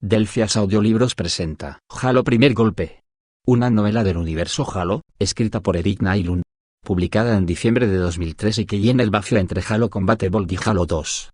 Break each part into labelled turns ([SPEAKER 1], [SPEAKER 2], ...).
[SPEAKER 1] Delphias Audiolibros presenta Halo Primer Golpe. Una novela del universo Halo, escrita por Eric Nylund. Publicada en diciembre de 2003 y que llena el vacío entre Halo Combat Evolved y Halo 2.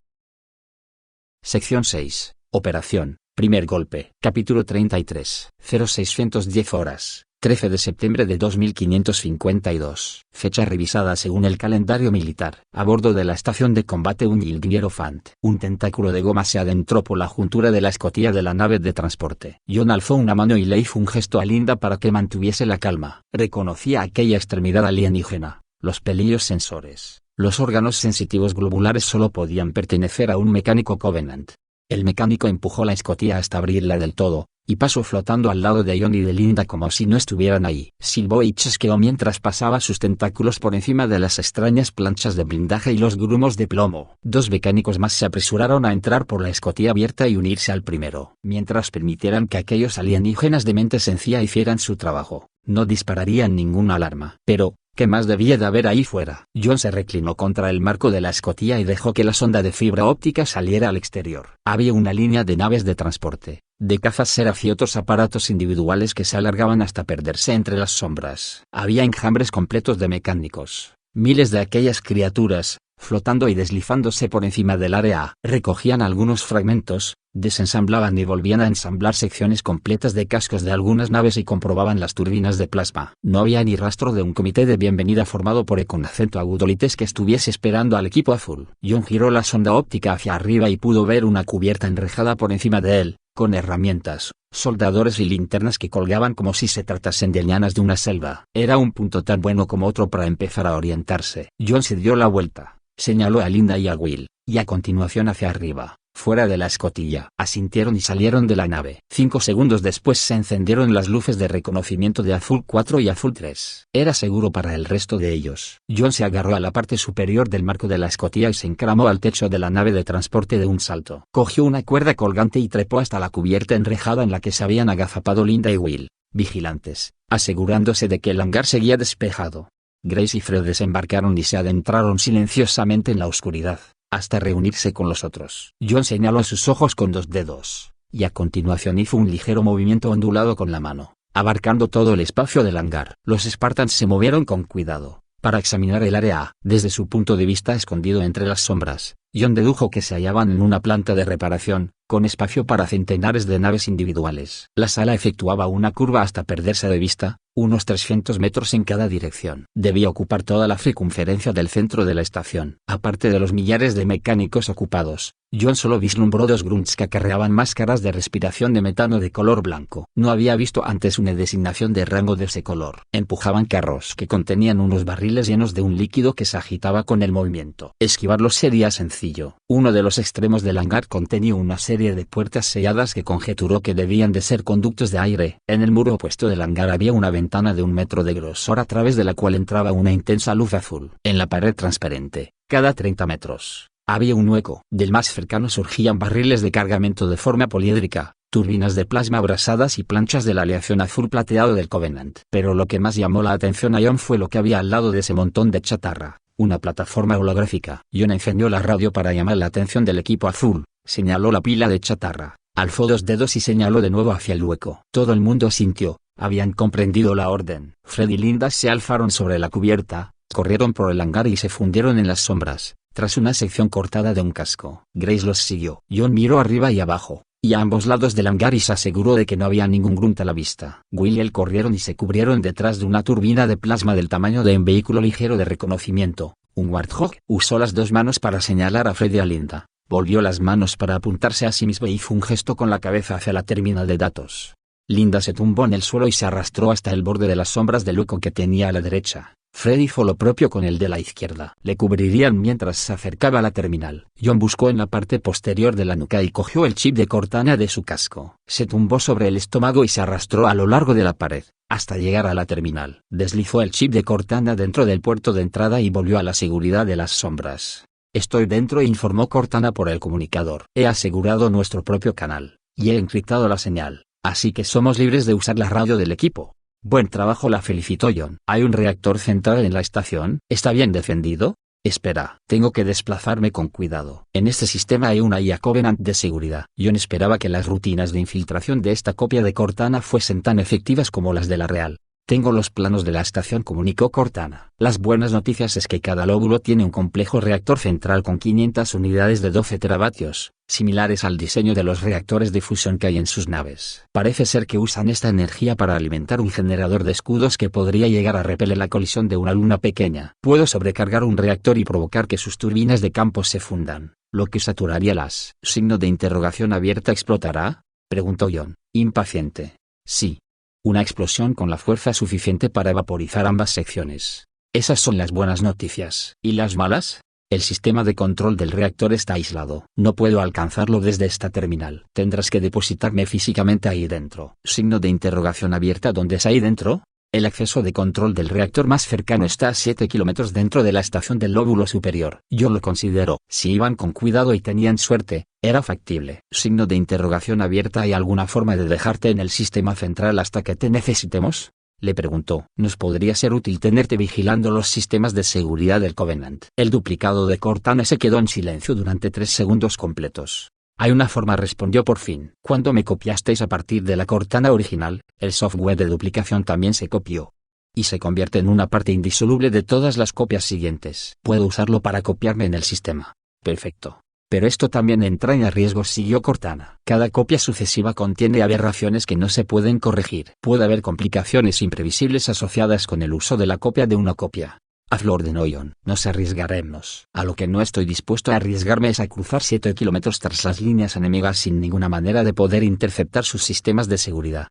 [SPEAKER 1] Sección 6. Operación Primer Golpe. Capítulo 33. 0610 horas. 13 de septiembre de 2552. Fecha revisada según el calendario militar. A bordo de la estación de combate Unil Hierophant. Un tentáculo de goma se adentró por la juntura de la escotilla de la nave de transporte. John alzó una mano y le hizo un gesto a Linda para que mantuviese la calma. Reconocía aquella extremidad alienígena. Los pelillos sensores. Los órganos sensitivos globulares solo podían pertenecer a un mecánico Covenant. El mecánico empujó la escotilla hasta abrirla del todo, y pasó flotando al lado de John y de Linda como si no estuvieran ahí. Silbó y chasqueó mientras pasaba sus tentáculos por encima de las extrañas planchas de blindaje y los grumos de plomo. Dos mecánicos más se apresuraron a entrar por la escotilla abierta y unirse al primero. Mientras permitieran que aquellos alienígenas de mente sencilla hicieran su trabajo, no dispararían ninguna alarma. Pero, ¿qué más debía de haber ahí fuera? John se reclinó contra el marco de la escotilla y dejó que la sonda de fibra óptica saliera al exterior. Había una línea de naves de transporte, de cazas Seraph y otros aparatos individuales que se alargaban hasta perderse entre las sombras. Había enjambres completos de mecánicos, miles de aquellas criaturas, flotando y deslizándose por encima del área. Recogían algunos fragmentos, desensamblaban y volvían a ensamblar secciones completas de cascos de algunas naves y comprobaban las turbinas de plasma. No había ni rastro de un comité de bienvenida formado por con acento agudo que estuviese esperando al equipo azul. John giró la sonda óptica hacia arriba y pudo ver una cubierta enrejada por encima de él, con herramientas, soldadores y linternas que colgaban como si se tratasen de lianas de una selva. Era un punto tan bueno como otro para empezar a orientarse. John se dio la vuelta, señaló a Linda y a Will, y a continuación hacia arriba, fuera de la escotilla. Asintieron y salieron de la nave. 5 segundos después se encendieron las luces de reconocimiento de Azul 4 y Azul 3. Era seguro para el resto de ellos. John se agarró a la parte superior del marco de la escotilla y se encramó al techo de la nave de transporte de un salto. Cogió una cuerda colgante y trepó hasta la cubierta enrejada en la que se habían agazapado Linda y Will, vigilantes, asegurándose de que el hangar seguía despejado. Grace y Fred desembarcaron y se adentraron silenciosamente en la oscuridad, hasta reunirse con los otros. John señaló sus ojos con 2 dedos, y a continuación hizo un ligero movimiento ondulado con la mano, abarcando todo el espacio del hangar. Los Spartans se movieron con cuidado, para examinar el área. Desde su punto de vista escondido entre las sombras, John dedujo que se hallaban en una planta de reparación, con espacio para centenares de naves individuales. La sala efectuaba una curva hasta perderse de vista, unos 300 metros en cada dirección. Debía ocupar toda la circunferencia del centro de la estación. Aparte de los millares de mecánicos ocupados, John solo vislumbró 2 grunts que acarreaban máscaras de respiración de metano de color blanco. No había visto antes una designación de rango de ese color. Empujaban carros que contenían unos barriles llenos de un líquido que se agitaba con el movimiento. Esquivarlos sería sencillo. Uno de los extremos del hangar contenía una serie de puertas selladas que conjeturó que debían de ser conductos de aire. En el muro opuesto del hangar había una ventana de 1 metro de grosor a través de la cual entraba una intensa luz azul. En la pared transparente, cada 30 metros, había un hueco. Del más cercano surgían barriles de cargamento de forma poliédrica, turbinas de plasma abrasadas y planchas de la aleación azul plateado del Covenant. Pero lo que más llamó la atención a John fue lo que había al lado de ese montón de chatarra, una plataforma holográfica. John encendió la radio para llamar la atención del equipo azul, señaló la pila de chatarra, alzó 2 dedos y señaló de nuevo hacia el hueco. Todo el mundo asintió. Habían comprendido la orden. Fred y Linda se alzaron sobre la cubierta, corrieron por el hangar y se fundieron en las sombras, tras una sección cortada de un casco. Grace los siguió. John miró arriba y abajo, y a ambos lados del hangar y se aseguró de que no había ningún grunt a la vista. Will y él corrieron y se cubrieron detrás de una turbina de plasma del tamaño de un vehículo ligero de reconocimiento, un Warthog. Usó las 2 manos para señalar a Fred y a Linda, volvió las manos para apuntarse a sí mismo y hizo un gesto con la cabeza hacia la terminal de datos. Linda se tumbó en el suelo y se arrastró hasta el borde de las sombras del hueco que tenía a la derecha. Fred hizo lo propio con el de la izquierda. Le cubrirían mientras se acercaba a la terminal. John buscó en la parte posterior de la nuca y cogió el chip de Cortana de su casco. Se tumbó sobre el estómago y se arrastró a lo largo de la pared, hasta llegar a la terminal. Deslizó el chip de Cortana dentro del puerto de entrada y volvió a la seguridad de las sombras. Estoy dentro, informó Cortana por el comunicador. He asegurado nuestro propio canal, y he encriptado la señal. Así que somos libres de usar la radio del equipo. Buen trabajo, la felicitó John. ¿Hay un reactor central en la estación? ¿Está bien defendido? Espera, tengo que desplazarme con cuidado. En este sistema hay una IA Covenant de seguridad. John esperaba que las rutinas de infiltración de esta copia de Cortana fuesen tan efectivas como las de la real. Tengo los planos de la estación, comunicó Cortana. Las buenas noticias es que cada lóbulo tiene un complejo reactor central con 500 unidades de 12 teravatios, similares al diseño de los reactores de fusión que hay en sus naves. Parece ser que usan esta energía para alimentar un generador de escudos que podría llegar a repeler la colisión de una luna pequeña. Puedo sobrecargar un reactor y provocar que sus turbinas de campo se fundan, lo que saturaría las... ¿Signo de interrogación abierta explotará? Preguntó John, impaciente. Sí. Una explosión con la fuerza suficiente para vaporizar ambas secciones. Esas son las buenas noticias. ¿Y las malas? El sistema de control del reactor está aislado. No puedo alcanzarlo desde esta terminal. Tendrás que depositarme físicamente ahí dentro. Signo de interrogación abierta. ¿Dónde es ahí dentro? El acceso de control del reactor más cercano está a 7 kilómetros dentro de la estación del lóbulo superior. Yo lo considero. Si iban con cuidado y tenían suerte, era factible. Signo de interrogación abierta. ¿Hay alguna forma de dejarte en el sistema central hasta que te necesitemos? Le preguntó. Nos podría ser útil tenerte vigilando los sistemas de seguridad del Covenant. El duplicado de Cortana se quedó en silencio durante 3 segundos completos. Hay una forma, respondió por fin. Cuando me copiasteis a partir de la Cortana original, el software de duplicación también se copió. Y se convierte en una parte indisoluble de todas las copias siguientes. Puedo usarlo para copiarme en el sistema. Perfecto. Pero esto también entraña riesgos, siguió Cortana. Cada copia sucesiva contiene aberraciones que no se pueden corregir. Puede haber complicaciones imprevisibles asociadas con el uso de la copia de una copia. Hazlo, ordenó John. Nos arriesgaremos. A lo que no estoy dispuesto a arriesgarme es a cruzar 7 kilómetros tras las líneas enemigas sin ninguna manera de poder interceptar sus sistemas de seguridad.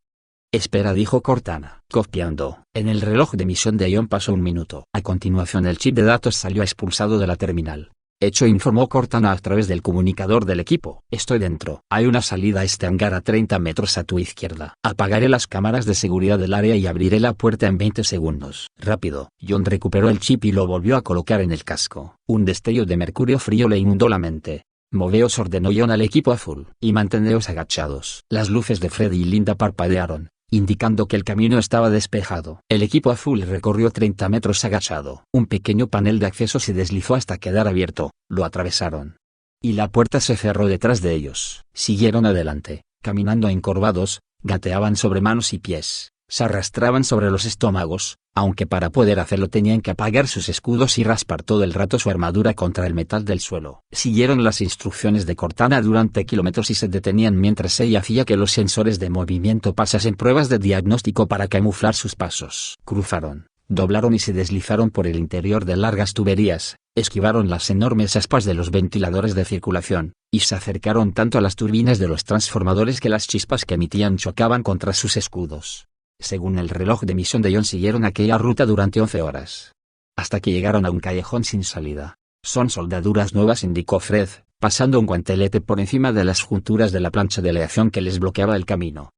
[SPEAKER 1] Espera, dijo Cortana, copiando. En el reloj de misión de John pasó 1 minuto. A continuación el chip de datos salió expulsado de la terminal. Hecho, informó Cortana a través del comunicador del equipo. Estoy dentro. Hay una salida a este hangar a 30 metros a tu izquierda. Apagaré las cámaras de seguridad del área y abriré la puerta en 20 segundos. Rápido. John recuperó el chip y lo volvió a colocar en el casco. Un destello de mercurio frío le inundó la mente. Moveos, ordenó John al equipo azul, y manteneos agachados. Las luces de Freddy y Linda parpadearon, indicando que el camino estaba despejado. El equipo azul recorrió 30 metros agachado. Un pequeño panel de acceso se deslizó hasta quedar abierto, lo atravesaron. Y la puerta se cerró detrás de ellos. Siguieron adelante, caminando encorvados, gateaban sobre manos y pies, se arrastraban sobre los estómagos, aunque para poder hacerlo tenían que apagar sus escudos y raspar todo el rato su armadura contra el metal del suelo. Siguieron las instrucciones de Cortana durante kilómetros y se detenían mientras ella hacía que los sensores de movimiento pasasen pruebas de diagnóstico para camuflar sus pasos. Cruzaron, doblaron y se deslizaron por el interior de largas tuberías, esquivaron las enormes aspas de los ventiladores de circulación, y se acercaron tanto a las turbinas de los transformadores que las chispas que emitían chocaban contra sus escudos. Según el reloj de misión de John, siguieron aquella ruta durante 11 horas. Hasta que llegaron a un callejón sin salida. Son soldaduras nuevas, indicó Fred, pasando un guantelete por encima de las junturas de la plancha de aleación que les bloqueaba el camino.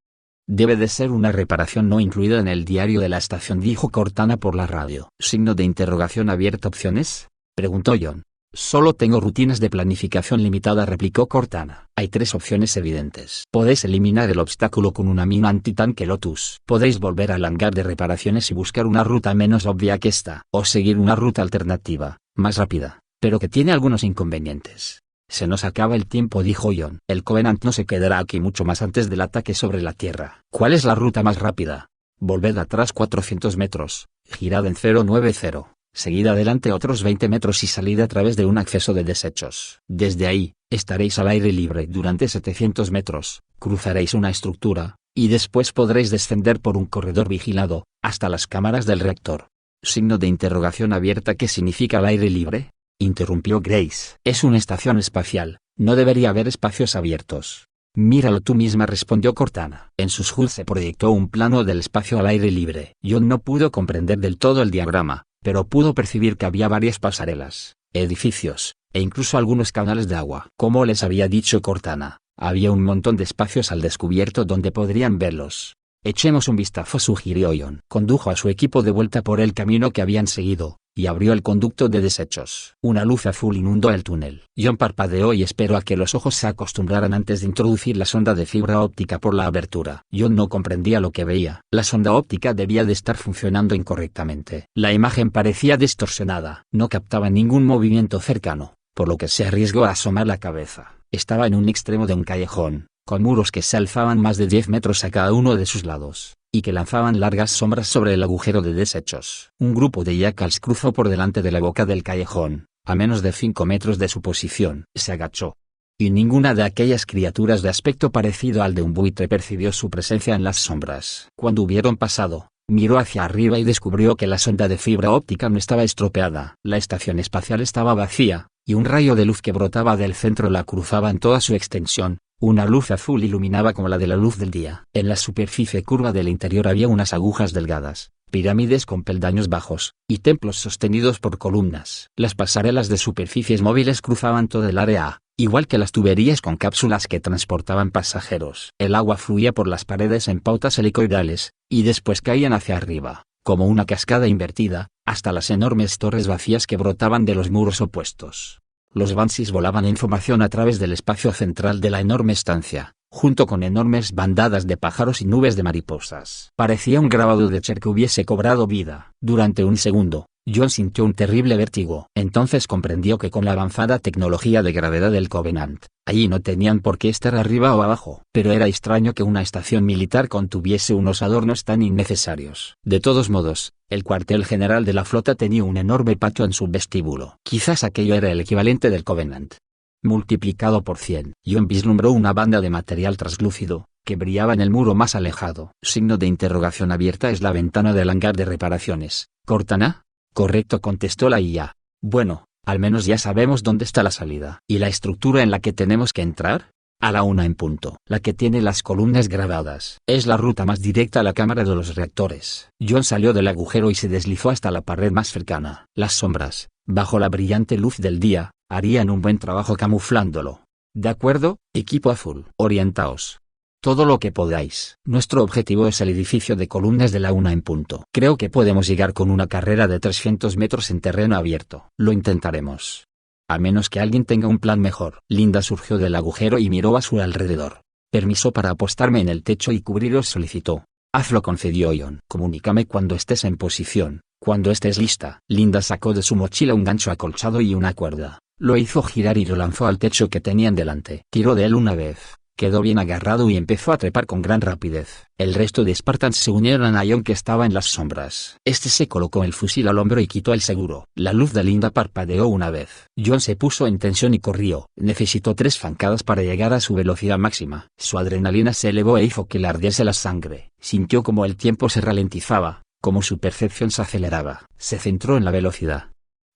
[SPEAKER 1] Debe de ser una reparación no incluida en el diario de la estación, dijo Cortana por la radio. ¿Signo de interrogación abierta? ¿Opciones? Preguntó John. Solo tengo rutinas de planificación limitada, replicó Cortana. Hay 3 opciones evidentes. Podéis eliminar el obstáculo con una mina antitanque Lotus. Podéis volver al hangar de reparaciones y buscar una ruta menos obvia que esta. O seguir una ruta alternativa, más rápida, pero que tiene algunos inconvenientes. Se nos acaba el tiempo, dijo John. El Covenant no se quedará aquí mucho más antes del ataque sobre la Tierra. ¿Cuál es la ruta más rápida? Volved atrás 400 metros, girad en 090. Seguid adelante otros 20 metros y salid a través de un acceso de desechos. Desde ahí, estaréis al aire libre durante 700 metros, cruzaréis una estructura, y después podréis descender por un corredor vigilado, hasta las cámaras del reactor. ¿Signo de interrogación abierta? ¿Qué significa al aire libre? Interrumpió Grace. Es una estación espacial, no debería haber espacios abiertos. Míralo tú misma, respondió Cortana. En sus HUD se proyectó un plano del espacio al aire libre. John no pudo comprender del todo el diagrama, pero pudo percibir que había varias pasarelas, edificios, e incluso algunos canales de agua. Como les había dicho Cortana, había un montón de espacios al descubierto donde podrían verlos. Echemos un vistazo, sugirió John. Condujo a su equipo de vuelta por el camino que habían seguido, y abrió el conducto de desechos. Una luz azul inundó el túnel. John parpadeó y esperó a que los ojos se acostumbraran antes de introducir la sonda de fibra óptica por la abertura. John no comprendía lo que veía. La sonda óptica debía de estar funcionando incorrectamente. La imagen parecía distorsionada. No captaba ningún movimiento cercano, por lo que se arriesgó a asomar la cabeza. Estaba en un extremo de un callejón, con muros que se alzaban más de 10 metros a cada uno de sus lados, y que lanzaban largas sombras sobre el agujero de desechos. Un grupo de yacals cruzó por delante de la boca del callejón, a menos de 5 metros de su posición. Se agachó. Y ninguna de aquellas criaturas de aspecto parecido al de un buitre percibió su presencia en las sombras. Cuando hubieron pasado, miró hacia arriba y descubrió que la sonda de fibra óptica no estaba estropeada. La estación espacial estaba vacía, y un rayo de luz que brotaba del centro la cruzaba en toda su extensión. Una luz azul iluminaba como la de la luz del día. En la superficie curva del interior había unas agujas delgadas, pirámides con peldaños bajos, y templos sostenidos por columnas. Las pasarelas de superficies móviles cruzaban todo el área, igual que las tuberías con cápsulas que transportaban pasajeros. El agua fluía por las paredes en pautas helicoidales, y después caían hacia arriba, como una cascada invertida, hasta las enormes torres vacías que brotaban de los muros opuestos. Los Banshees volaban en formación a través del espacio central de la enorme estancia, junto con enormes bandadas de pájaros y nubes de mariposas. Parecía un grabado de Cher que hubiese cobrado vida. Durante un segundo, John sintió un terrible vértigo. Entonces comprendió que con la avanzada tecnología de gravedad del Covenant, allí no tenían por qué estar arriba o abajo. Pero era extraño que una estación militar contuviese unos adornos tan innecesarios. De todos modos, el cuartel general de la flota tenía un enorme patio en su vestíbulo. Quizás aquello era el equivalente del Covenant multiplicado por 100. John vislumbró una banda de material translúcido, que brillaba en el muro más alejado. Signo de interrogación abierta es la ventana del hangar de reparaciones. ¿Cortana? Correcto, contestó la IA. Bueno, al menos ya sabemos dónde está la salida. ¿Y la estructura en la que tenemos que entrar? A la 1 en punto. La que tiene las columnas grabadas. Es la ruta más directa a la cámara de los reactores. John salió del agujero y se deslizó hasta la pared más cercana. Las sombras, bajo la brillante luz del día, harían un buen trabajo camuflándolo. De acuerdo, equipo azul. Orientaos. Todo lo que podáis. Nuestro objetivo es el edificio de columnas de la 1 en punto. Creo que podemos llegar con una carrera de 300 metros en terreno abierto. Lo intentaremos. A menos que alguien tenga un plan mejor. Linda surgió del agujero y miró a su alrededor. Permiso para apostarme en el techo y cubriros, solicitó. Hazlo, concedió John. Comunícame cuando estés en posición. Cuando estés lista. Linda sacó de su mochila un gancho acolchado y una cuerda. Lo hizo girar y lo lanzó al techo que tenían delante. Tiró de él una vez. Quedó bien agarrado y empezó a trepar con gran rapidez. El resto de Spartans se unieron a John, que estaba en las sombras. Este se colocó el fusil al hombro y quitó el seguro. La luz de Linda parpadeó una vez. John se puso en tensión y corrió. Necesitó 3 zancadas para llegar a su velocidad máxima. Su adrenalina se elevó e hizo que le ardiese la sangre. Sintió como el tiempo se ralentizaba, como su percepción se aceleraba. Se centró en la velocidad,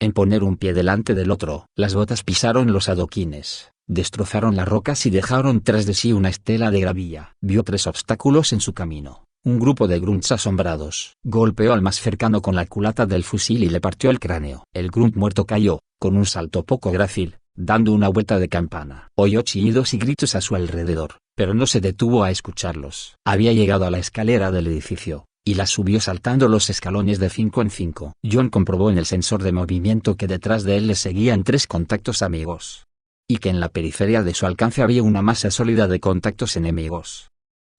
[SPEAKER 1] en poner un pie delante del otro. Las botas pisaron los adoquines, destrozaron las rocas y dejaron tras de sí una estela de gravilla. Vio 3 obstáculos en su camino. Un grupo de grunts asombrados. Golpeó al más cercano con la culata del fusil y le partió el cráneo. El grunt muerto cayó, con un salto poco grácil, dando una vuelta de campana. Oyó chillidos y gritos a su alrededor, pero no se detuvo a escucharlos. Había llegado a la escalera del edificio, y la subió saltando los escalones de 5 en 5. John comprobó en el sensor de movimiento que detrás de él le seguían 3 contactos amigos, y que en la periferia de su alcance había una masa sólida de contactos enemigos.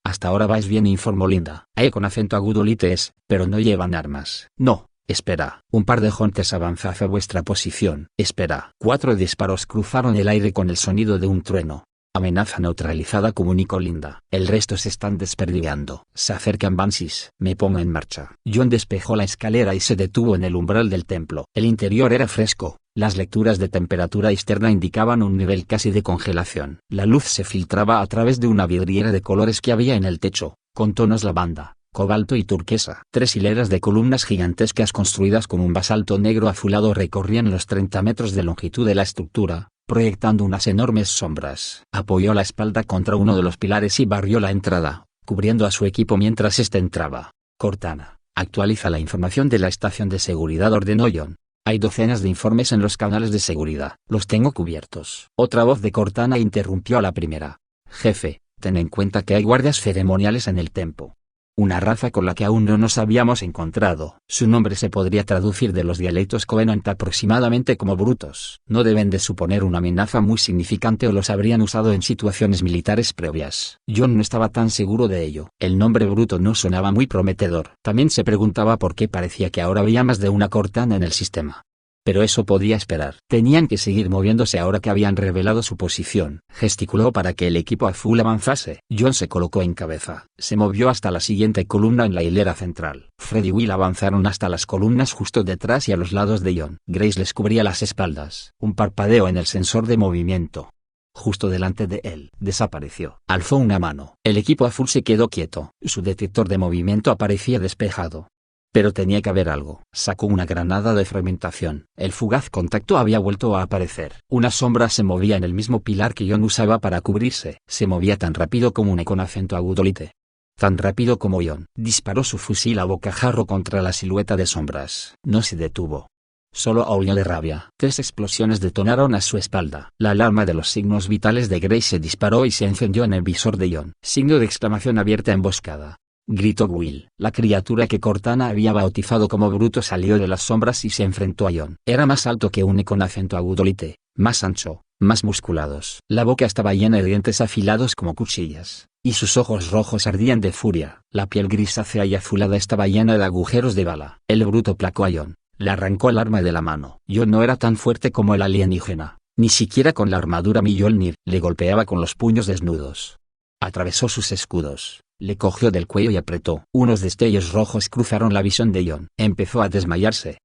[SPEAKER 1] Hasta ahora vais bien, informó Linda. Con acento agudo lites, pero no llevan armas. No, espera. Un par de Hunters avanza hacia vuestra posición. Espera. 4 disparos cruzaron el aire con el sonido de un trueno. Amenaza neutralizada, comunicó Linda. El resto se están desperdigando. Se acercan Banshees. Me pongo en marcha. John despejó la escalera y se detuvo en el umbral del templo. El interior era fresco. Las lecturas de temperatura externa indicaban un nivel casi de congelación. La luz se filtraba a través de una vidriera de colores que había en el techo, con tonos lavanda, cobalto y turquesa. 3 hileras de columnas gigantescas construidas con un basalto negro azulado recorrían los 30 metros de longitud de la estructura, proyectando unas enormes sombras. Apoyó la espalda contra uno de los pilares y barrió la entrada, cubriendo a su equipo mientras este entraba. Cortana, actualiza la información de la estación de seguridad, ordenó John. Hay docenas de informes en los canales de seguridad. Los tengo cubiertos. Otra voz de Cortana interrumpió a la primera. Jefe, ten en cuenta que hay guardias ceremoniales en el templo. una raza con la que aún no nos habíamos encontrado. Su nombre se podría traducir de los dialectos Covenant aproximadamente como brutos. No deben de suponer una amenaza muy significante o los habrían usado en situaciones militares previas. John no estaba tan seguro de ello. El nombre bruto no sonaba muy prometedor. También se preguntaba por qué parecía que ahora había más de una Cortana en el sistema. Pero eso podía esperar. Tenían que seguir moviéndose ahora que habían revelado su posición. Gesticuló para que el equipo azul avanzase. John se colocó en cabeza. Se movió hasta la siguiente columna en la hilera central. Fred y Will avanzaron hasta las columnas justo detrás y a los lados de John. Grace les cubría las espaldas. Un parpadeo en el sensor de movimiento. Justo delante de él. Desapareció. Alzó una mano. El equipo azul se quedó quieto. Su detector de movimiento aparecía despejado. Pero tenía que haber algo. Sacó una granada de fragmentación. El fugaz contacto había vuelto a aparecer. Una sombra se movía en el mismo pilar que John usaba para cubrirse. Se movía tan rápido como un con acento agudolite. Tan rápido como John. Disparó su fusil a bocajarro contra la silueta de sombras. No se detuvo. Solo aulló de rabia. 3 explosiones detonaron a su espalda. La alarma de los signos vitales de Grace se disparó y se encendió en el visor de John. Signo de exclamación abierta emboscada. Gritó Will. La criatura que Cortana había bautizado como Bruto salió de las sombras y se enfrentó a John. Era más alto que un con acento agudolite, más ancho, más musculados. La boca estaba llena de dientes afilados como cuchillas, y sus ojos rojos ardían de furia. La piel grisácea y azulada estaba llena de agujeros de bala. El Bruto placó a John. Le arrancó el arma de la mano. John no era tan fuerte como el alienígena, ni siquiera con la armadura Mjolnir. Le golpeaba con los puños desnudos. Atravesó sus escudos. Le cogió del cuello y apretó. Unos destellos rojos cruzaron la visión de John. Empezó a desmayarse.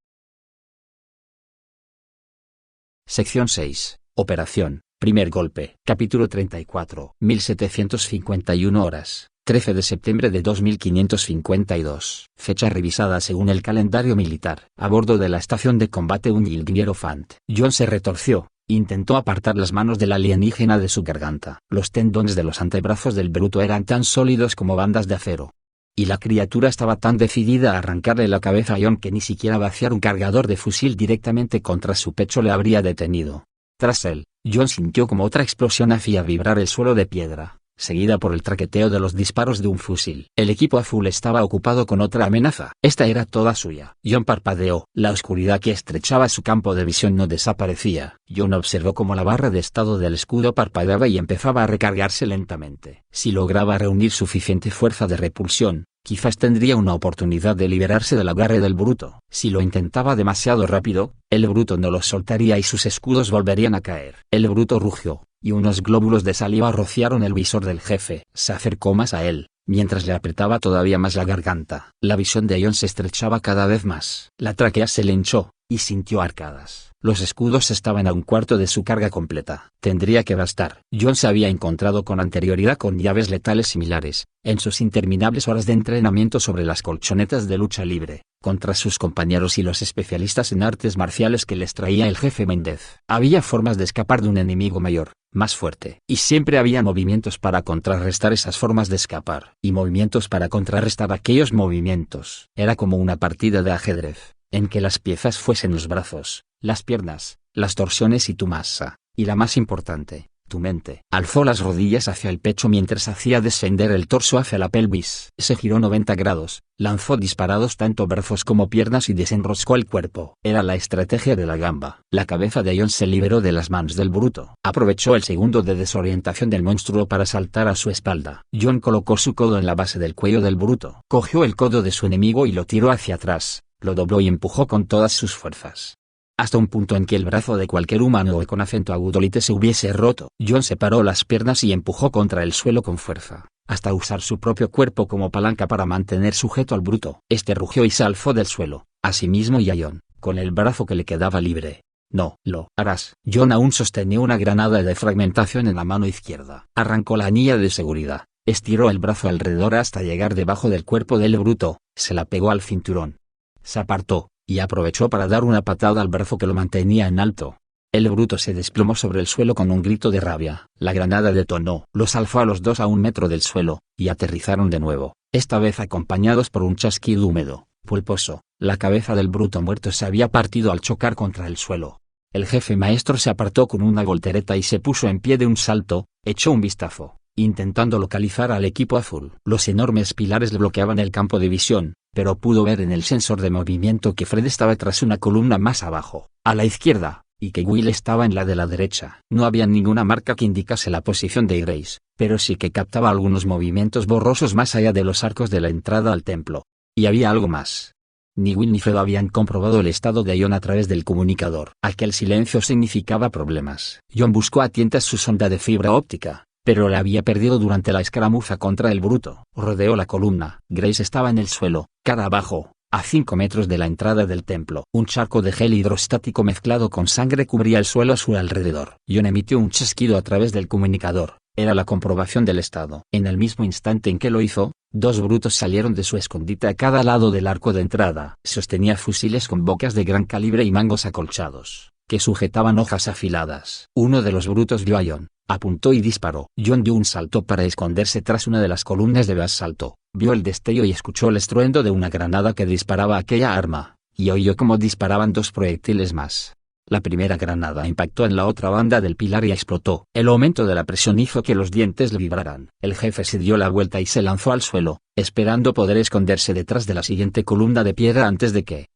[SPEAKER 1] Sección 6. Operación. Primer golpe. Capítulo 34. 1751 horas. 13 de septiembre de 2552. Fecha revisada según el calendario militar. A bordo de la estación de combate un Hierofant. John se retorció. Intentó apartar las manos del alienígena de su garganta. Los tendones de los antebrazos del bruto eran tan sólidos como bandas de acero. Y la criatura estaba tan decidida a arrancarle la cabeza a John que ni siquiera vaciar un cargador de fusil directamente contra su pecho le habría detenido. Tras él, John sintió como otra explosión hacía vibrar el suelo de piedra, seguida por el traqueteo de los disparos de un fusil. El equipo azul estaba ocupado con otra amenaza. Esta era toda suya. John parpadeó. La oscuridad que estrechaba su campo de visión no desaparecía. John observó cómo la barra de estado del escudo parpadeaba y empezaba a recargarse lentamente. Si lograba reunir suficiente fuerza de repulsión, quizás tendría una oportunidad de liberarse del agarre del bruto. Si lo intentaba demasiado rápido, el bruto no los soltaría y sus escudos volverían a caer. El bruto rugió, y unos glóbulos de saliva rociaron el visor del jefe. Se acercó más a él, mientras le apretaba todavía más la garganta. La visión de John se estrechaba cada vez más. La tráquea se le hinchó, y sintió arcadas. Los escudos estaban a un cuarto de su carga completa. Tendría que bastar. John se había encontrado con anterioridad con llaves letales similares, en sus interminables horas de entrenamiento sobre las colchonetas de lucha libre, contra sus compañeros y los especialistas en artes marciales que les traía el jefe Méndez. Había formas de escapar de un enemigo mayor, más fuerte, y siempre había movimientos para contrarrestar esas formas de escapar, y movimientos para contrarrestar aquellos movimientos. Era como una partida de ajedrez, en que las piezas fuesen los brazos, las piernas, las torsiones y tu masa, y la más importante, tu mente. Alzó las rodillas hacia el pecho mientras hacía descender el torso hacia la pelvis. Se giró 90 grados, lanzó disparados tanto brazos como piernas y desenroscó el cuerpo. Era la estrategia de la gamba. La cabeza de John se liberó de las manos del bruto. Aprovechó el segundo de desorientación del monstruo para saltar a su espalda. John colocó su codo en la base del cuello del bruto. Cogió el codo de su enemigo y lo tiró hacia atrás. Lo dobló y empujó con todas sus fuerzas, hasta un punto en que el brazo de cualquier humano o con acento agudolite se hubiese roto. John separó las piernas y empujó contra el suelo con fuerza, hasta usar su propio cuerpo como palanca para mantener sujeto al bruto. Este rugió y se alzó del suelo, a sí mismo y a John, con el brazo que le quedaba libre. No, lo harás. John aún sostenía una granada de fragmentación en la mano izquierda. Arrancó la anilla de seguridad, estiró el brazo alrededor hasta llegar debajo del cuerpo del bruto, se la pegó al cinturón. Se apartó, y aprovechó para dar una patada al brazo que lo mantenía en alto. El bruto se desplomó sobre el suelo con un grito de rabia. La granada detonó. Los alzó a los dos a 1 metro del suelo, y aterrizaron de nuevo, esta vez acompañados por un chasquido húmedo, pulposo. La cabeza del bruto muerto se había partido al chocar contra el suelo. El jefe maestro se apartó con una voltereta y se puso en pie de un salto, echó un vistazo, intentando localizar al equipo azul. Los enormes pilares le bloqueaban el campo de visión, pero pudo ver en el sensor de movimiento que Fred estaba tras una columna más abajo, a la izquierda, y que Will estaba en la de la derecha. No había ninguna marca que indicase la posición de Grace, pero sí que captaba algunos movimientos borrosos más allá de los arcos de la entrada al templo. Y había algo más. Ni Will ni Fred habían comprobado el estado de John a través del comunicador. Aquel silencio significaba problemas. John buscó a tientas su sonda de fibra óptica, pero la había perdido durante la escaramuza contra el bruto. Rodeó la columna. Grace estaba en el suelo, cara abajo, a 5 metros de la entrada del templo. Un charco de gel hidrostático mezclado con sangre cubría el suelo a su alrededor. John emitió un chasquido a través del comunicador. Era la comprobación del estado. En el mismo instante en que lo hizo, 2 brutos salieron de su escondite a cada lado del arco de entrada. Sostenía fusiles con bocas de gran calibre y mangos acolchados, que sujetaban hojas afiladas. Uno de los brutos vio a John, apuntó y disparó. John dio un salto para esconderse tras una de las columnas de basalto, vio el destello y escuchó el estruendo de una granada que disparaba aquella arma, y oyó cómo disparaban 2 proyectiles más. La primera granada impactó en la otra banda del pilar y explotó. El aumento de la presión hizo que los dientes le vibraran. El jefe se dio la vuelta y se lanzó al suelo, esperando poder esconderse detrás de la siguiente columna de piedra antes de que...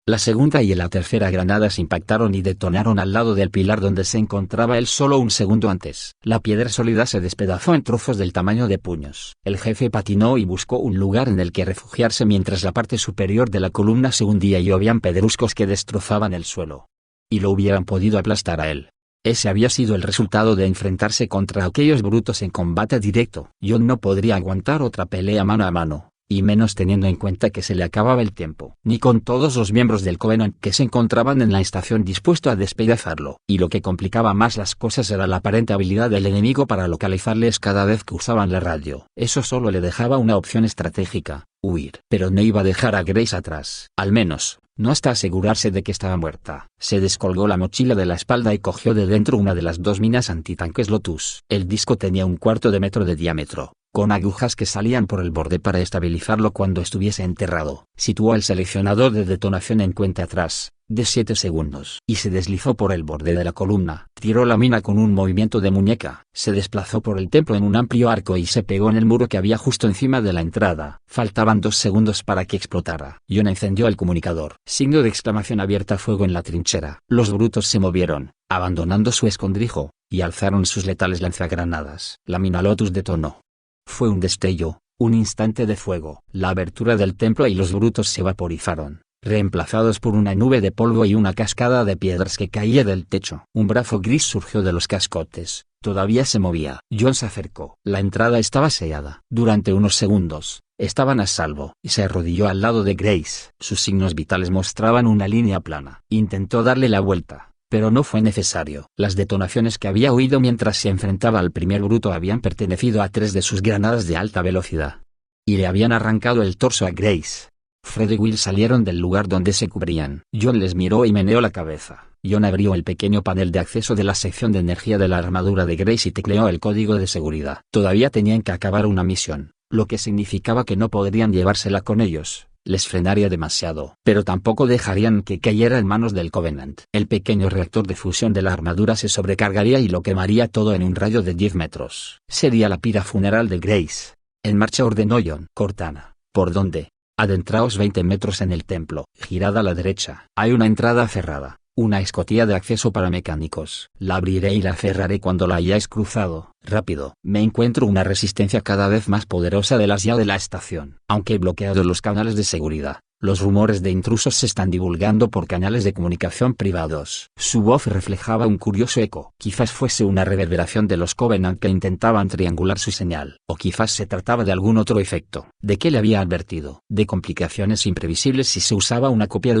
[SPEAKER 1] La segunda y la tercera granadas impactaron y detonaron al lado del pilar donde se encontraba él solo un segundo antes. La piedra sólida se despedazó en trozos del tamaño de puños. El jefe patinó y buscó un lugar en el que refugiarse mientras la parte superior de la columna se hundía y llovían pedruscos que destrozaban el suelo. Y lo hubieran podido aplastar a él. Ese había sido el resultado de enfrentarse contra aquellos brutos en combate directo. John no podría aguantar otra pelea mano a mano, y menos teniendo en cuenta que se le acababa el tiempo, ni con todos los miembros del Covenant que se encontraban en la estación dispuestos a despedazarlo. Y lo que complicaba más las cosas era la aparente habilidad del enemigo para localizarles cada vez que usaban la radio. Eso solo le dejaba una opción estratégica: huir. Pero no iba a dejar a Grace atrás. Al menos, no hasta asegurarse de que estaba muerta. Se descolgó la mochila de la espalda y cogió de dentro una de las 2 minas antitanques Lotus. El disco tenía 1/4 de metro de diámetro, con agujas que salían por el borde para estabilizarlo cuando estuviese enterrado. Situó el seleccionador de detonación en cuenta atrás, de 7 segundos, y se deslizó por el borde de la columna. Tiró la mina con un movimiento de muñeca, se desplazó por el templo en un amplio arco y se pegó en el muro que había justo encima de la entrada. Faltaban 2 segundos para que explotara. John encendió el comunicador. Signo de exclamación: abierta fuego en la trinchera. Los brutos se movieron, abandonando su escondrijo, y alzaron sus letales lanzagranadas. La mina Lotus detonó. Fue un destello, un instante de fuego. La abertura del templo y los brutos se vaporizaron, reemplazados por una nube de polvo y una cascada de piedras que caía del techo. Un brazo gris surgió de los cascotes, todavía se movía. John se acercó. La entrada estaba sellada. Durante unos segundos, estaban a salvo, y se arrodilló al lado de Grace. Sus signos vitales mostraban una línea plana. Intentó darle la vuelta, pero no fue necesario. Las detonaciones que había oído mientras se enfrentaba al primer bruto habían pertenecido a 3 de sus granadas de alta velocidad, y le habían arrancado el torso a Grace. Fred y Will salieron del lugar donde se cubrían. John les miró y meneó la cabeza. John abrió el pequeño panel de acceso de la sección de energía de la armadura de Grace y tecleó el código de seguridad. Todavía tenían que acabar una misión, lo que significaba que no podrían llevársela con ellos. Les frenaría demasiado, pero tampoco dejarían que cayera en manos del Covenant. El pequeño reactor de fusión de la armadura se sobrecargaría y lo quemaría todo en un radio de 10 metros. Sería la pira funeral de Grace. En marcha, ordenó John. Cortana, ¿por dónde? Adentraos 20 metros en el templo. Girad a la derecha. Hay una entrada cerrada, una escotilla de acceso para mecánicos. La abriré y la cerraré cuando la hayáis cruzado. Rápido. Me encuentro una resistencia cada vez más poderosa de las ya de la estación. Aunque he bloqueado los canales de seguridad, los rumores de intrusos se están divulgando por canales de comunicación privados. Su voz reflejaba un curioso eco. Quizás fuese una reverberación de los Covenant que intentaban triangular su señal. O quizás se trataba de algún otro efecto. ¿De qué le había advertido? ¿De complicaciones imprevisibles si se usaba una copia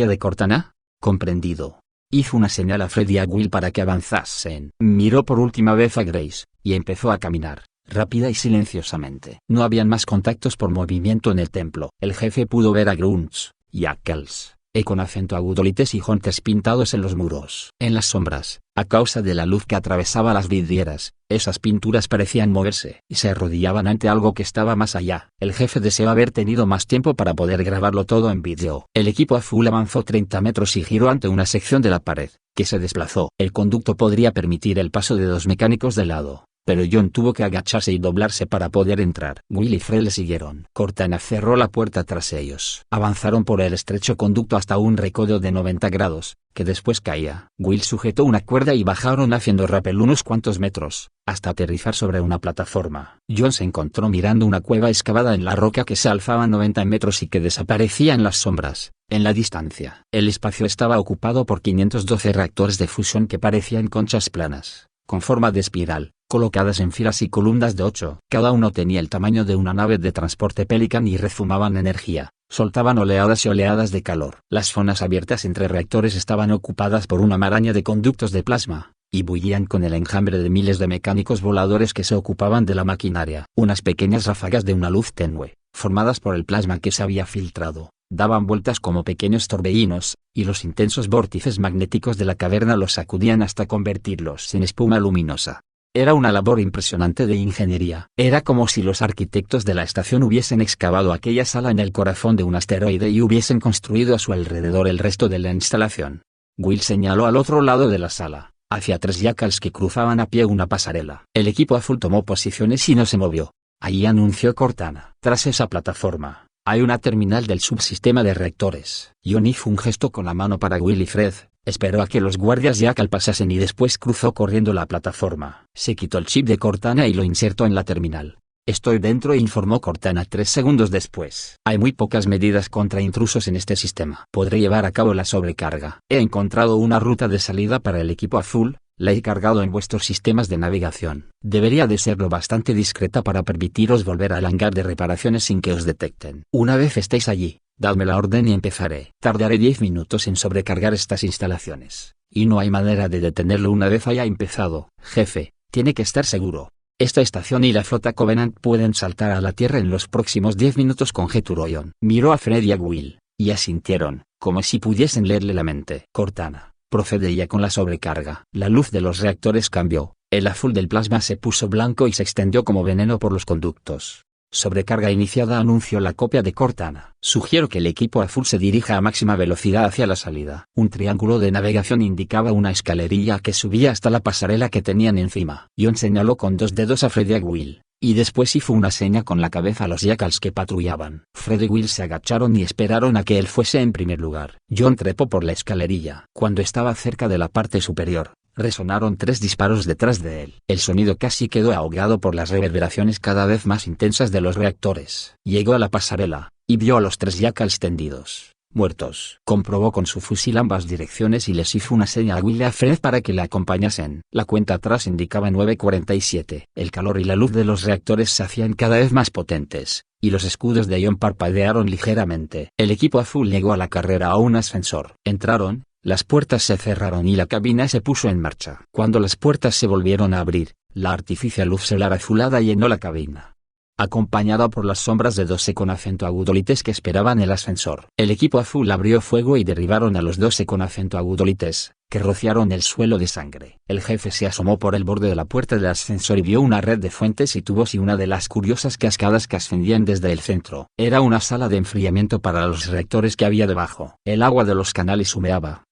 [SPEAKER 1] de Cortana? Comprendido. Hizo una señal a Fred y a Will para que avanzasen. Miró por última vez a Grace, y empezó a caminar, rápida y silenciosamente. No habían más contactos por movimiento en el templo. El jefe pudo ver a Grunts, y a Kells, con acento agudo, lites y jontes pintados en los muros. En las sombras, a causa de la luz que atravesaba las vidrieras, esas pinturas parecían moverse, y se arrodillaban ante algo que estaba más allá. El jefe deseó haber tenido más tiempo para poder grabarlo todo en vídeo. El equipo azul avanzó 30 metros y giró ante una sección de la pared, que se desplazó. El conducto podría permitir el paso de 2 mecánicos de lado, pero John tuvo que agacharse y doblarse para poder entrar. Will y Fred le siguieron. Cortana cerró la puerta tras ellos. Avanzaron por el estrecho conducto hasta un recodo de 90 grados, que después caía. Will sujetó una cuerda y bajaron haciendo rappel unos cuantos metros, hasta aterrizar sobre una plataforma. John se encontró mirando una cueva excavada en la roca que se alzaba 90 metros y que desaparecía en las sombras. En la distancia, el espacio estaba ocupado por 512 reactores de fusión que parecían conchas planas, con forma de espiral, colocadas en filas y columnas de 8. Cada uno tenía el tamaño de una nave de transporte Pelican y rezumaban energía, soltaban oleadas y oleadas de calor. Las zonas abiertas entre reactores estaban ocupadas por una maraña de conductos de plasma, y bullían con el enjambre de miles de mecánicos voladores que se ocupaban de la maquinaria. Unas pequeñas ráfagas de una luz tenue, formadas por el plasma que se había filtrado, daban vueltas como pequeños torbellinos, y los intensos vórtices magnéticos de la caverna los sacudían hasta convertirlos en espuma luminosa. Era una labor impresionante de ingeniería. Era como si los arquitectos de la estación hubiesen excavado aquella sala en el corazón de un asteroide y hubiesen construido a su alrededor el resto de la instalación. Will señaló al otro lado de la sala, hacia 3 Jackals que cruzaban a pie una pasarela. El equipo azul tomó posiciones y no se movió. Allí anunció Cortana. Tras esa plataforma, hay una terminal del subsistema de reactores. John hizo un gesto con la mano para Will y Fred, esperó a que los guardias Jackal pasasen y después cruzó corriendo la plataforma. Se quitó el chip de Cortana y lo insertó en la terminal. Estoy dentro, informó Cortana 3 segundos después. Hay muy pocas medidas contra intrusos en este sistema. Podré llevar a cabo la sobrecarga. He encontrado una ruta de salida para el equipo azul. La he cargado en vuestros sistemas de navegación. Debería de ser lo bastante discreta para permitiros volver al hangar de reparaciones sin que os detecten. Una vez estéis allí, dadme la orden y empezaré. Tardaré 10 minutos en sobrecargar estas instalaciones, y no hay manera de detenerlo una vez haya empezado. Jefe, tiene que estar seguro. Esta estación y la flota Covenant pueden saltar a la Tierra en los próximos 10 minutos, conjeturó John. Miró a Fred y a Will, y asintieron, como si pudiesen leerle la mente. Cortana, procede ya con la sobrecarga. La luz de los reactores cambió, el azul del plasma se puso blanco y se extendió como veneno por los conductos. Sobrecarga iniciada, anunció la copia de Cortana. Sugiero que el equipo azul se dirija a máxima velocidad hacia la salida. Un triángulo de navegación indicaba una escalerilla que subía hasta la pasarela que tenían encima. John señaló con 2 dedos a Fred y a Will, y después hizo una seña con la cabeza a los Jackals que patrullaban. Fred y Will se agacharon y esperaron a que él fuese en primer lugar. John trepó por la escalerilla. Cuando estaba cerca de la parte superior, resonaron 3 disparos detrás de él. El sonido casi quedó ahogado por las reverberaciones cada vez más intensas de los reactores. Llegó a la pasarela, y vio a los 3 Jackals tendidos, muertos. Comprobó con su fusil ambas direcciones y les hizo una señal a Will y a Fred para que le acompañasen. La cuenta atrás indicaba 9:47. El calor y la luz de los reactores se hacían cada vez más potentes, y los escudos de John parpadearon ligeramente. El equipo azul llegó a la carrera a un ascensor. Entraron. Las puertas se cerraron y la cabina se puso en marcha. Cuando las puertas se volvieron a abrir, la artificial luz solar azulada llenó la cabina, acompañada por las sombras de 12 con acento agudolites que esperaban el ascensor. El equipo azul abrió fuego y derribaron a los 12 con acento agudolites, que rociaron el suelo de sangre. El jefe se asomó por el borde de la puerta del ascensor y vio una red de fuentes y tubos y una de las curiosas cascadas que ascendían desde el centro. Era una sala de enfriamiento para los reactores que había debajo. El agua de los canales humeaba.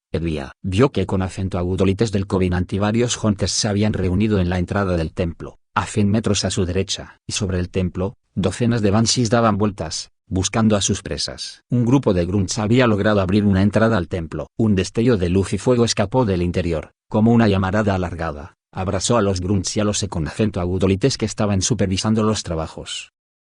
[SPEAKER 1] Vio que con acento agudolites del Covenant y varios Hunters se habían reunido en la entrada del templo, a 100 metros a su derecha, y sobre el templo, docenas de Banshees daban vueltas, buscando a sus presas. Un grupo de Grunts había logrado abrir una entrada al templo. Un destello de luz y fuego escapó del interior, como una llamarada alargada, abrazó a los Grunts y a los con acento agudolites que estaban supervisando los trabajos.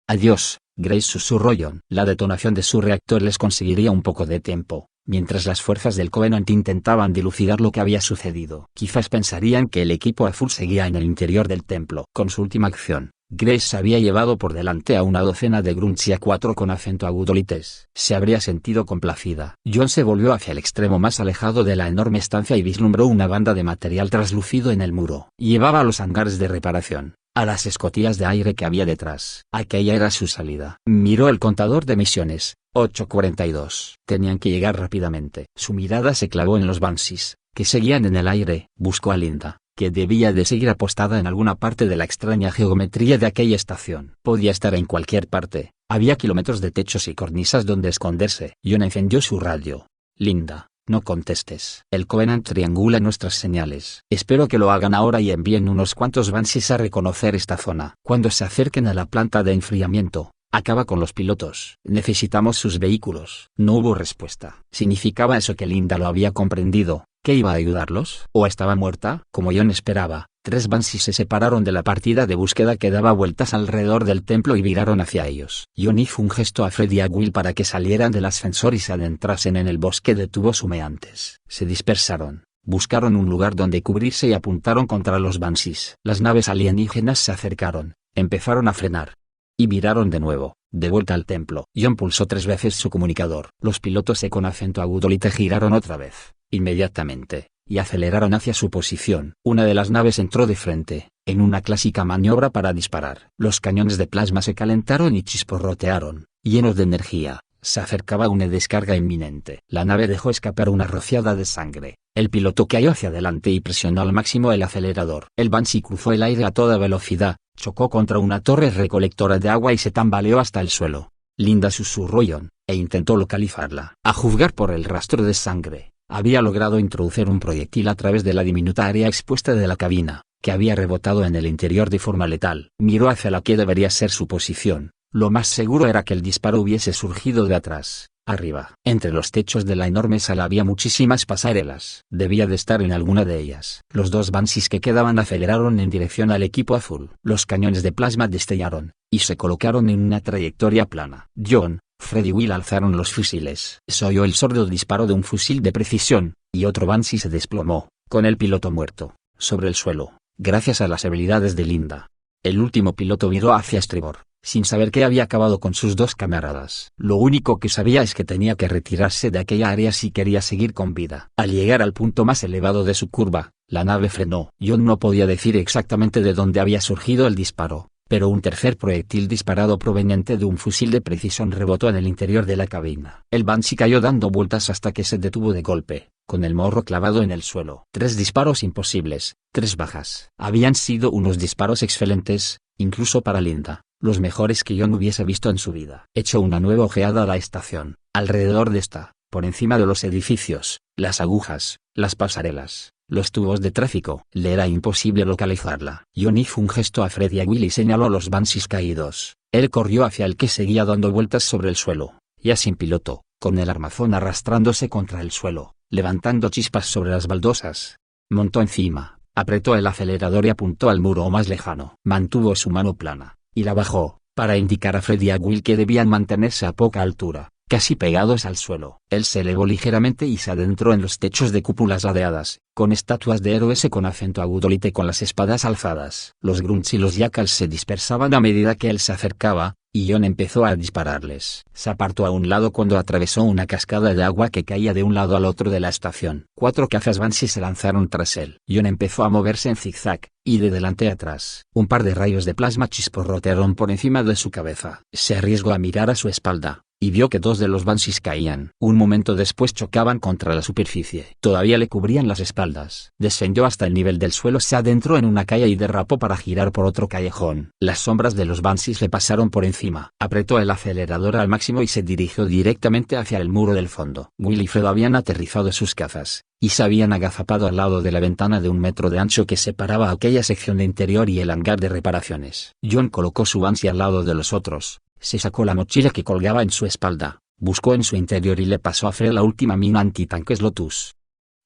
[SPEAKER 1] Adiós, Grace, susurró John. La detonación de su reactor les conseguiría un poco de tiempo, mientras las fuerzas del Covenant intentaban dilucidar lo que había sucedido. Quizás pensarían que el equipo azul seguía en el interior del templo. Con su última acción, Grace había llevado por delante a una docena de Grunts y a 4 con acento agudolites. Se habría sentido complacida. John se volvió hacia el extremo más alejado de la enorme estancia y vislumbró una banda de material traslúcido en el muro. Llevaba a los hangares de reparación, a las escotillas de aire que había detrás. Aquella era su salida. Miró el contador de misiones. 8:42. Tenían que llegar rápidamente. Su mirada se clavó en los Banshees, que seguían en el aire. Buscó a Linda, que debía de seguir apostada en alguna parte de la extraña geometría de aquella estación. Podía estar en cualquier parte. Había kilómetros de techos y cornisas donde esconderse. John encendió su radio. Linda, No contestes. El Covenant triangula nuestras señales. Espero que lo hagan ahora y envíen unos cuantos Banshees a reconocer esta zona. Cuando se acerquen a la planta de enfriamiento, acaba con los pilotos. Necesitamos sus vehículos. No hubo respuesta. ¿Significaba eso que Linda lo había comprendido, que iba a ayudarlos? ¿O estaba muerta? Como John esperaba, 3 Banshees se separaron de la partida de búsqueda que daba vueltas alrededor del templo y viraron hacia ellos. John hizo un gesto a Fred y a Will para que salieran del ascensor y se adentrasen en el bosque de tubos humeantes. Se dispersaron. Buscaron un lugar donde cubrirse y apuntaron contra los Banshees. Las naves alienígenas se acercaron, empezaron a frenar. Y viraron de nuevo, de vuelta al templo. John pulsó 3 veces su comunicador. Los pilotos con acento agudo giraron otra vez, inmediatamente, y aceleraron hacia su posición. Una de las naves entró de frente, en una clásica maniobra para disparar. Los cañones de plasma se calentaron y chisporrotearon, llenos de energía. Se acercaba una descarga inminente. La nave dejó escapar una rociada de sangre. El piloto cayó hacia adelante y presionó al máximo el acelerador. El Banshee cruzó el aire a toda velocidad, chocó contra una torre recolectora de agua y se tambaleó hasta el suelo. Linda susurró John, e intentó localizarla. A juzgar por el rastro de sangre, había logrado introducir un proyectil a través de la diminuta área expuesta de la cabina, que había rebotado en el interior de forma letal. Miró hacia la que debería ser su posición. Lo más seguro era que el disparo hubiese surgido de atrás, arriba. Entre los techos de la enorme sala había muchísimas pasarelas. Debía de estar en alguna de ellas. Los 2 Banshees que quedaban aceleraron en dirección al equipo azul. Los cañones de plasma destellaron, y se colocaron en una trayectoria plana. John, Fred y Will alzaron los fusiles. Se oyó el sordo disparo de un fusil de precisión, y otro Banshee se desplomó, con el piloto muerto, sobre el suelo, gracias a las habilidades de Linda. El último piloto viró hacia estribor, sin saber qué había acabado con sus 2 camaradas. Lo único que sabía es que tenía que retirarse de aquella área si quería seguir con vida. Al llegar al punto más elevado de su curva, la nave frenó. John no podía decir exactamente de dónde había surgido el disparo, pero un tercer proyectil disparado proveniente de un fusil de precisión rebotó en el interior de la cabina. El Banshee cayó dando vueltas hasta que se detuvo de golpe, con el morro clavado en el suelo. 3 disparos imposibles, 3 bajas. Habían sido unos disparos excelentes, incluso para Linda, los mejores que John hubiese visto en su vida. Echó una nueva ojeada a la estación. Alrededor de esta, por encima de los edificios, las agujas, las pasarelas, los tubos de tráfico. Le era imposible localizarla. John hizo un gesto a Fred y a Will y señaló a los Banshees caídos. Él corrió hacia el que seguía dando vueltas sobre el suelo, ya sin piloto, con el armazón arrastrándose contra el suelo, levantando chispas sobre las baldosas. Montó encima, apretó el acelerador y apuntó al muro más lejano. Mantuvo su mano plana, y la bajó, para indicar a Fred y a Will que debían mantenerse a poca altura, casi pegados al suelo. Él se elevó ligeramente y se adentró en los techos de cúpulas ladeadas, con estatuas de héroes con acento agudo con las espadas alzadas. Los grunts y los jackals se dispersaban a medida que él se acercaba, y John empezó a dispararles. Se apartó a un lado cuando atravesó una cascada de agua que caía de un lado al otro de la estación. 4 cazas Banshee se lanzaron tras él. John empezó a moverse en zigzag, y de delante a atrás. Un par de rayos de plasma chisporrotearon por encima de su cabeza. Se arriesgó a mirar a su espalda, y vio que 2 de los Banshees caían. Un momento después chocaban contra la superficie. Todavía le cubrían las espaldas. Descendió hasta el nivel del suelo, se adentró en una calle y derrapó para girar por otro callejón. Las sombras de los Banshees le pasaron por encima. Apretó el acelerador al máximo y se dirigió directamente hacia el muro del fondo. Will y Fred habían aterrizado sus cazas, y se habían agazapado al lado de la ventana de 1 metro de ancho que separaba aquella sección de interior y el hangar de reparaciones. John colocó su Banshee al lado de los otros. Se sacó la mochila que colgaba en su espalda, buscó en su interior y le pasó a Fred la última mina antitanques Lotus.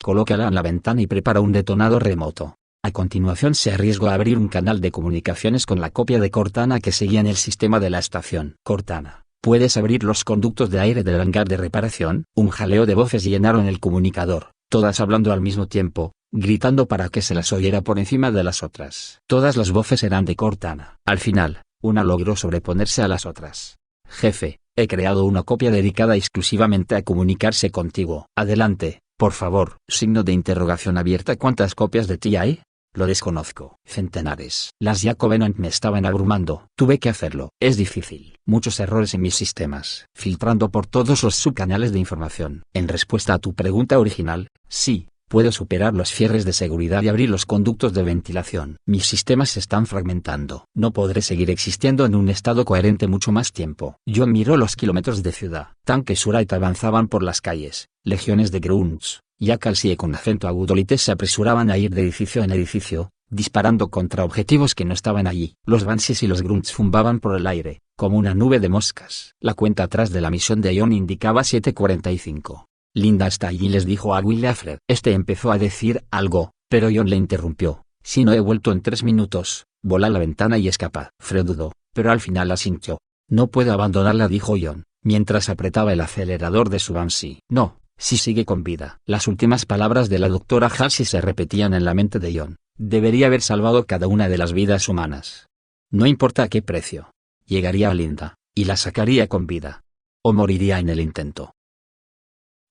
[SPEAKER 1] Colócala en la ventana y prepara un detonador remoto. A continuación se arriesgó a abrir un canal de comunicaciones con la copia de Cortana que seguía en el sistema de la estación. Cortana, ¿puedes abrir los conductos de aire del hangar de reparación? Un jaleo de voces llenaron el comunicador, todas hablando al mismo tiempo, gritando para que se las oyera por encima de las otras. Todas las voces eran de Cortana. Al final, una logró sobreponerse a las otras. Jefe, he creado una copia dedicada exclusivamente a comunicarse contigo. Adelante, por favor. Signo de interrogación abierta. ¿Cuántas copias de ti hay? Lo desconozco. Centenares. Las Covenant me estaban abrumando. Tuve que hacerlo. Es difícil. Muchos errores en mis sistemas. Filtrando por todos los subcanales de información. En respuesta a tu pregunta original, sí. Puedo superar los cierres de seguridad y abrir los conductos de ventilación. Mis sistemas se están fragmentando. No podré seguir existiendo en un estado coherente mucho más tiempo. John miró los kilómetros de ciudad. Tanques Surite avanzaban por las calles. Legiones de grunts, jackals y con acento agudolites se apresuraban a ir de edificio en edificio, disparando contra objetivos que no estaban allí. Los banshees y los grunts zumbaban por el aire, como una nube de moscas. La cuenta atrás de la misión de John indicaba 7:45. Linda está allí, les dijo a Willifred. Este empezó a decir algo, pero John le interrumpió. Si no he vuelto en 3 minutos, vola a la ventana y escapa. Fred dudó, pero al final asintió. No puedo abandonarla, dijo John, mientras apretaba el acelerador de su Banshee. No, si sigue con vida. Las últimas palabras de la doctora Halsey se repetían en la mente de John. Debería haber salvado cada una de las vidas humanas. No importa a qué precio. Llegaría a Linda, y la sacaría con vida. O moriría en el intento.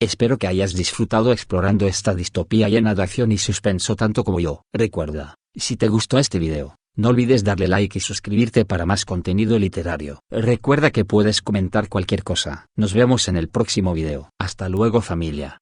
[SPEAKER 1] Espero que hayas disfrutado explorando esta distopía llena de acción y suspenso tanto como yo. Recuerda, si te gustó este video, no olvides darle like y suscribirte para más contenido literario. Recuerda que puedes comentar cualquier cosa. Nos vemos en el próximo video. Hasta luego, familia.